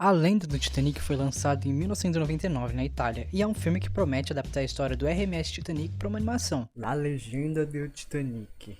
A Lenda do Titanic foi lançado em 1999 na Itália e é um filme que promete adaptar a história do RMS Titanic para uma animação. A Legenda do Titanic.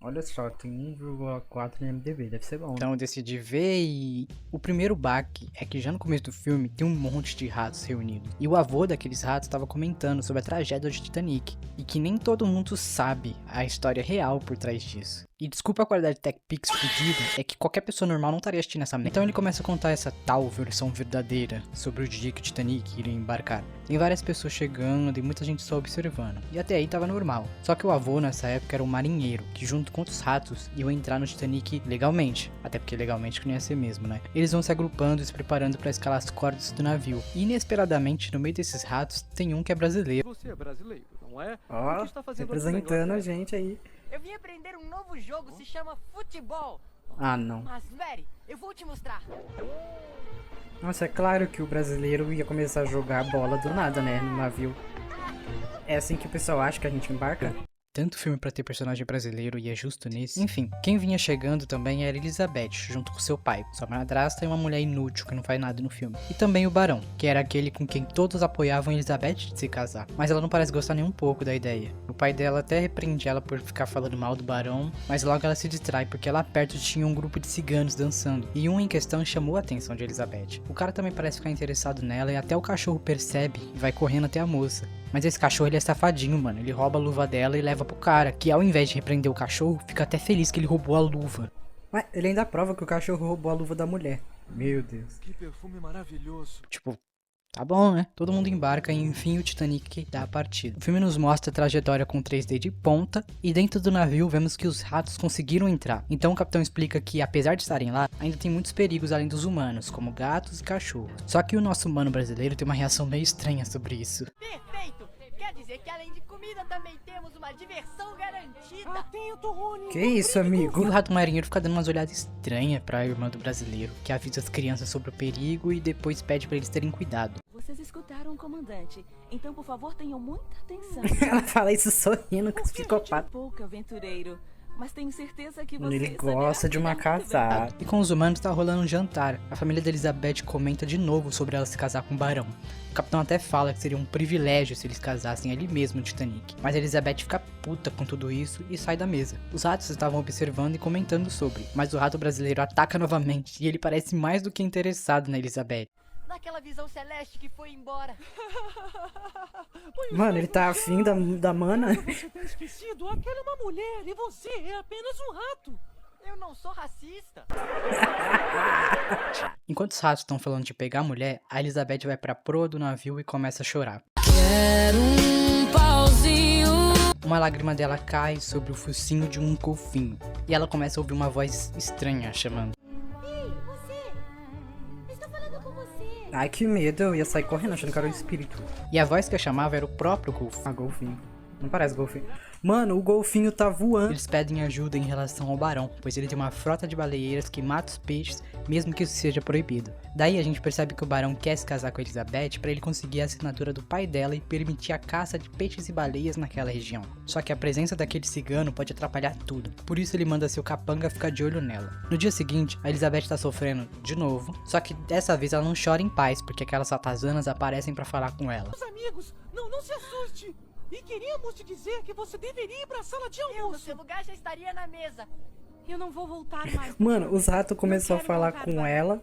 Olha só, tem 1,4 no MDB, deve ser bom. Então eu decidi ver e o primeiro baque é que já no começo do filme tem um monte de ratos reunidos. E o avô daqueles ratos estava comentando sobre a tragédia do Titanic e que nem todo mundo sabe a história real por trás disso. E desculpa a qualidade de TechPix fodida, é que qualquer pessoa normal não estaria assistindo essa merda. Então ele começa a contar essa tal versão verdadeira sobre o dia que o Titanic iria embarcar. Tem várias pessoas chegando e muita gente só observando. E até aí tava normal. Só que o avô nessa época era um marinheiro, que junto com outros ratos iam entrar no Titanic legalmente. Até porque legalmente que não ia ser mesmo, né? Eles vão se agrupando e se preparando para escalar as cordas do navio. E inesperadamente, no meio desses ratos, tem um que é brasileiro. Você é brasileiro, não é? Ó, representando a gente aí. Eu vim aprender um novo jogo, se chama futebol. Ah, não. Mas, Mary, eu vou te mostrar. Nossa, é claro que o brasileiro ia começar a jogar bola do nada, né, no navio. É assim que o pessoal acha que a gente embarca? Tanto filme pra ter personagem brasileiro e é justo nesse. Enfim, quem vinha chegando também era Elizabeth, junto com seu pai, sua madrasta e uma mulher inútil que não faz nada no filme. E também o Barão, que era aquele com quem todos apoiavam Elizabeth de se casar. Mas ela não parece gostar nem um pouco da ideia. O pai dela até repreende ela por ficar falando mal do Barão, mas logo ela se distrai porque lá perto tinha um grupo de ciganos dançando. E um em questão chamou a atenção de Elizabeth. O cara também parece ficar interessado nela e até o cachorro percebe e vai correndo até a moça. Mas esse cachorro ele é safadinho, mano. Ele rouba a luva dela e leva pro cara, que ao invés de repreender o cachorro, fica até feliz que ele roubou a luva. Ué, ele ainda prova que o cachorro roubou a luva da mulher. Meu Deus. Que perfume maravilhoso. Tipo, tá bom, né? Todo mundo embarca e enfim o Titanic dá a partida. O filme nos mostra a trajetória com 3D de ponta e dentro do navio vemos que os ratos conseguiram entrar. Então o capitão explica que apesar de estarem lá, ainda tem muitos perigos além dos humanos, como gatos e cachorros. Só que o nosso humano brasileiro tem uma reação meio estranha sobre isso. Perfeito! Quer dizer que além de comida também temos uma diversão garantida. Atento, Rony. Que isso, E amigo? o rato marinheiro fica dando umas olhadas estranhas pra irmã do brasileiro, que avisa as crianças sobre o perigo e depois pede pra eles terem cuidado. Vocês escutaram o comandante, então por favor tenham muita atenção. Ela fala isso sorrindo com os Um psicopatas. pouco aventureiro, mas tenho certeza que Mano, você ele gosta de uma casada. E com os humanos tá rolando um jantar. A família da Elizabeth comenta de novo sobre ela se casar com o Barão. O capitão até fala que seria um privilégio se eles casassem ali mesmo no Titanic. Mas a Elizabeth fica puta com tudo isso e sai da mesa. Os ratos estavam observando e comentando sobre, mas o rato brasileiro ataca novamente e ele parece mais do que interessado na Elizabeth. Daquela visão celeste que foi embora. Mano, ele tá afim da mana. Você tem esquecido? Aquela é uma mulher e você é apenas um rato. Eu não sou racista. Enquanto os ratos estão falando de pegar a mulher, a Elizabeth vai pra proa do navio e começa a chorar. Uma lágrima dela cai sobre o focinho de um golfinho. E ela começa a ouvir uma voz estranha chamando. Ei, você! Estou falando com você! Ai, que medo. Eu ia sair correndo achando que era o espírito. E a voz que eu chamava era o próprio golfinho. Ah, golfinho. Não parece golfinho. Mano, o golfinho tá voando. Eles pedem ajuda em relação ao barão, pois ele tem uma frota de baleeiras que mata os peixes, mesmo que isso seja proibido. Daí a gente percebe que o barão quer se casar com a Elizabeth para ele conseguir a assinatura do pai dela e permitir a caça de peixes e baleias naquela região. Só que a presença daquele cigano pode atrapalhar tudo, por isso ele manda seu capanga ficar de olho nela. No dia seguinte, a Elizabeth tá sofrendo de novo, só que dessa vez ela não chora em paz, porque aquelas ratazanas aparecem para falar com ela. Os amigos, não se assuste. E queríamos te dizer que você deveria ir pra sala de Eu, no almoço. seu lugar, já estaria na mesa. Eu não vou voltar mais. Mano, os ratos começou a quero falar voltar com para- ela.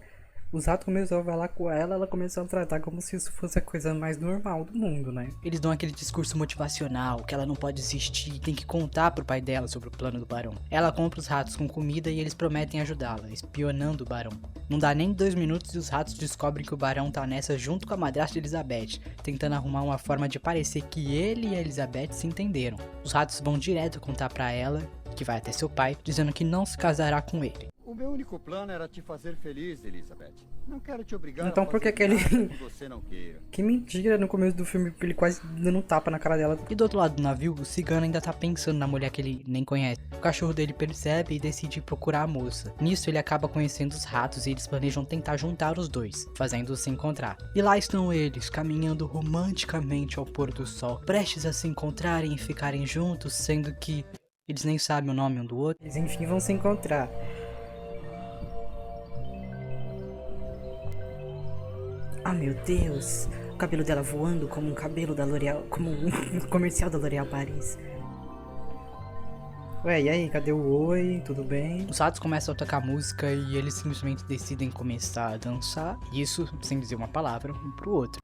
Os ratos começaram a falar com ela. Ela começou a tratar como se isso fosse a coisa mais normal do mundo, né? Eles dão aquele discurso motivacional, que ela não pode desistir, tem que contar pro pai dela sobre o plano do barão. Ela compra os ratos com comida e eles prometem ajudá-la, espionando o barão. Não dá nem 2 minutos e os ratos descobrem que o barão tá nessa junto com a madrasta de Elizabeth, tentando arrumar uma forma de parecer que ele e a Elizabeth se entenderam. Os ratos vão direto contar pra ela, que vai até seu pai, dizendo que não se casará com ele. O meu único plano era te fazer feliz, Elizabeth. Não quero te obrigar Então a por que fazer que ele- nada que você não queira. Que mentira no começo do filme, porque ele quase dando um tapa na cara dela. E do outro lado do navio, o cigano ainda tá pensando na mulher que ele nem conhece. O cachorro dele percebe e decide procurar a moça. Nisso ele acaba conhecendo os ratos e eles planejam tentar juntar os dois, fazendo-os se encontrar. E lá estão eles, caminhando romanticamente ao pôr do sol, prestes a se encontrarem e ficarem juntos, sendo que eles nem sabem o nome um do outro. Eles enfim vão se encontrar. Ah, meu Deus. O cabelo dela voando como um cabelo da L'Oréal, como um comercial da L'Oréal Paris. Ué, e aí, cadê o oi? Tudo bem? Os ratos começam a tocar música e eles simplesmente decidem começar a dançar. Isso sem dizer uma palavra um pro outro.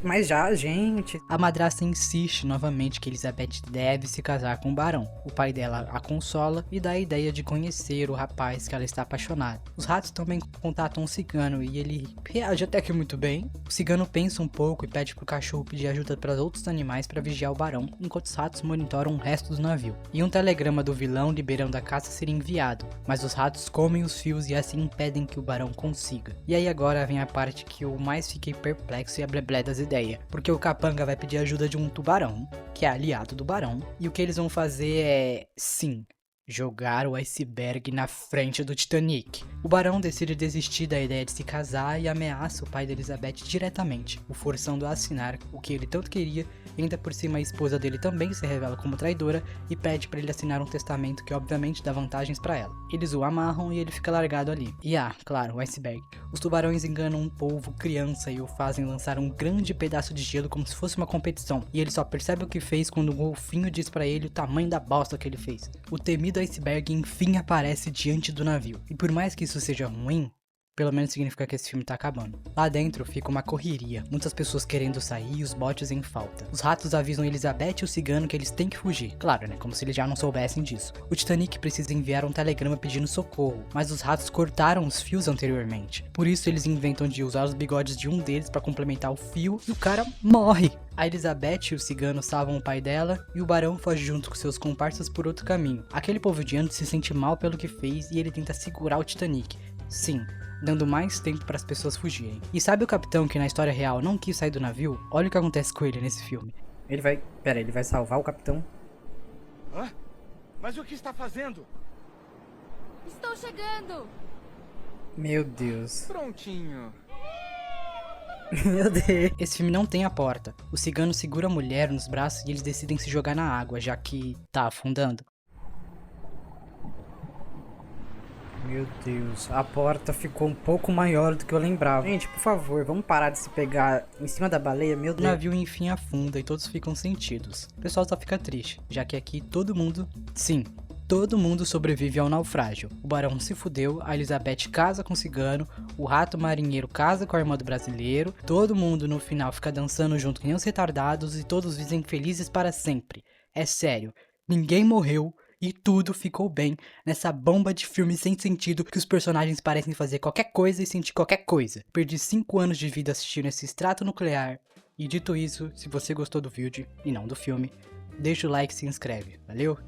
Mas já, gente. A madrasta insiste novamente que Elizabeth deve se casar com o barão. O pai dela a consola e dá a ideia de conhecer o rapaz que ela está apaixonada. Os ratos também contatam um cigano e ele reage até que muito bem. O cigano pensa um pouco e pede pro cachorro pedir ajuda para outros animais para vigiar o barão, enquanto os ratos monitoram o resto do navio. E um telegrama do vilão liberando a caça seria enviado, mas os ratos comem os fios e assim impedem que o barão consiga. E aí agora vem a parte que eu mais fiquei perplexo e a bleblé das ideias, porque o capanga vai pedir ajuda de um tubarão, que é aliado do barão, e o que eles vão fazer é, sim, jogar o iceberg na frente do Titanic. O barão decide desistir da ideia de se casar e ameaça o pai de Elizabeth diretamente, o forçando a assinar o que ele tanto queria, e ainda por cima a esposa dele também se revela como traidora e pede para ele assinar um testamento que obviamente dá vantagens para ela. Eles o amarram e ele fica largado ali. E claro, o iceberg. Os tubarões enganam um polvo criança e o fazem lançar um grande pedaço de gelo como se fosse uma competição, e ele só percebe o que fez quando o golfinho diz para ele o tamanho da bosta que ele fez. O temido iceberg enfim aparece diante do navio, e por mais que isso seja ruim, pelo menos significa que esse filme tá acabando. Lá dentro fica uma correria, muitas pessoas querendo sair e os botes em falta. Os ratos avisam Elizabeth e o cigano que eles têm que fugir, claro, né, como se eles já não soubessem disso. O Titanic precisa enviar um telegrama pedindo socorro, mas os ratos cortaram os fios anteriormente. Por isso eles inventam de usar os bigodes de um deles para complementar o fio e o cara morre. A Elizabeth e o cigano salvam o pai dela e o barão foge junto com seus comparsas por outro caminho. Aquele povo de antes se sente mal pelo que fez e ele tenta segurar o Titanic. Sim, dando mais tempo para as pessoas fugirem. E sabe o capitão que na história real não quis sair do navio? Olha o que acontece com ele nesse filme. Ele vai salvar o capitão? Hã? Mas o que está fazendo? Estou chegando! Meu Deus. Prontinho. Meu Deus. Esse filme não tem a porta. O cigano segura a mulher nos braços e eles decidem se jogar na água, já que tá afundando. Meu Deus, a porta ficou um pouco maior do que eu lembrava. Gente, por favor, vamos parar de se pegar em cima da baleia, meu O Deus. navio enfim afunda e todos ficam sentidos. O pessoal só fica triste, já que aqui todo mundo, sim, todo mundo sobrevive ao naufrágio. O barão se fudeu, a Elizabeth casa com o cigano, o rato marinheiro casa com a irmã do brasileiro, todo mundo no final fica dançando junto que nem os retardados e todos vivem felizes para sempre. É sério, ninguém morreu. E tudo ficou bem nessa bomba de filme sem sentido que os personagens parecem fazer qualquer coisa e sentir qualquer coisa. Perdi 5 anos de vida assistindo esse extrato nuclear. E dito isso, se você gostou do vídeo e não do filme, deixa o like e se inscreve. Valeu?